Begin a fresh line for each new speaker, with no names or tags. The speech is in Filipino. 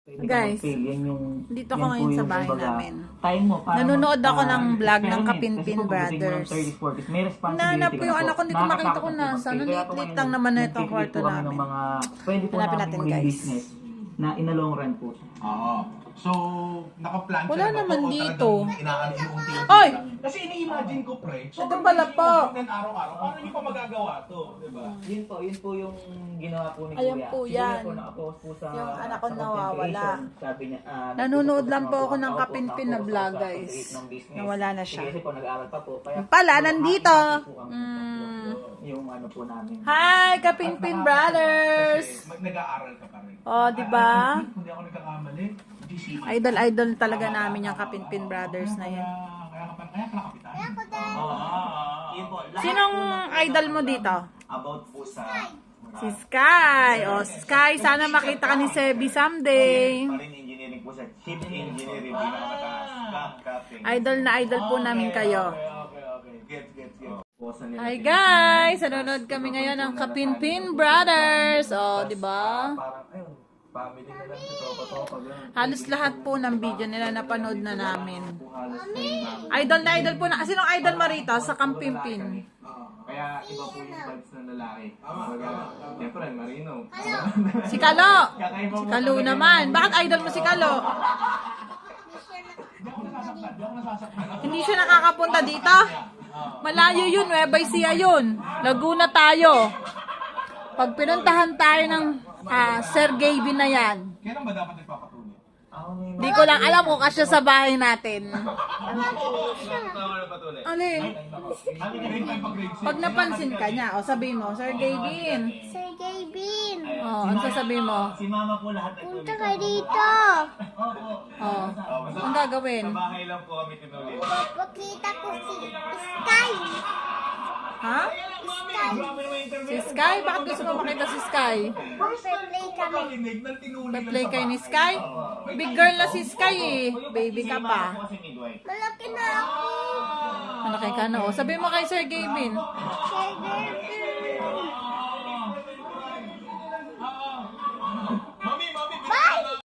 Guys, dito ako ngayon sa bahay namin. Nanonood ako ng vlog ng Kapinpin Brothers. Nanap ko yung anak ko, hindi ko makita kung nasa. Nalit-lit lang naman na itong kwarto namin. Hanapin natin guys.
Na in a long run po.
Oo. So, nakaplan siya.
Wala naman dito.
Ay! Kasi ini-imagine ko, pre.
Ito pala po.
Araw-araw, paano niyo pa magagawa to? Diba?
Yun po yung ginawa po ni
Ayan
Kuya.
po yan.
Siguro po nakapost po sa
Yung anak ko
sa
nawawala.
content creation. Sabi niya,
Nanonood lang po ako ng
nagtutok po
Kapinpin na
ako
vlog
sa
guys.
create ng business.
Nawala na siya.
Kasi po nag-aaral pa po. Kaya
Pala, nandito.
yung ano po namin.
Hi, Kapinpin Brothers!
Nag-aaral ka pa rin.
Oh, di ba?
Hindi ako nagkakamali.
Idol talaga namin yung Kapinpin Brothers na yan.
Kaya ka kapitan.
Yun po.
Sinong idol mo dito?
About po sa
Si Sky. O, Sky, sana makita ka ni Sebi someday.
marine engineering po sa ship engineering pinakamataas. Captain.
Idol na idol po namin kayo.
Okay. Get.
Hi guys! Nanonood kami ngayon ng Kapinpin Brothers. O, di ba?
Parang, ayun, family na lang sa tropa-tropa.
Halos lahat po ng video nila napanood na namin.
Halos na
Idol na idol po na. Sinong idol mo rito sa Kapinpin?
Kaya iba po yung vibes ng lalaki. Siyempre, Marino.
Si Kalo. Si Kalo naman. Bakit idol mo si Kalo? Hindi siya nakakapunta dito? Malayo yun, Nueva Ecija yun. Laguna tayo. Pag pinuntahan tayo ng Sir Gaby na yan.
Kailan ba dapat nagpapatuloy?
Di ko lang alam kung kasya sa bahay natin. Alin? Pag napansin ka niya, o sabihin mo, Sir Gavin.
Sir Gavin,
O, ano sasabihin mo?
Si mama po lahat
punta ka dito.
O, ang gagawin?
Bahay lang po kami tinuloy.
Pakita ko si Sky.
Ha? Si Sky? Bakit gusto mo makita si Sky?
Magpe-play kami.
Pa-play kayo ni Sky? Big girl na si Sky eh. Baby ka pa.
Malaki na ako.
Malaki ka na. O, sabihin mo kay Sir Gavin.
Sir Gavin.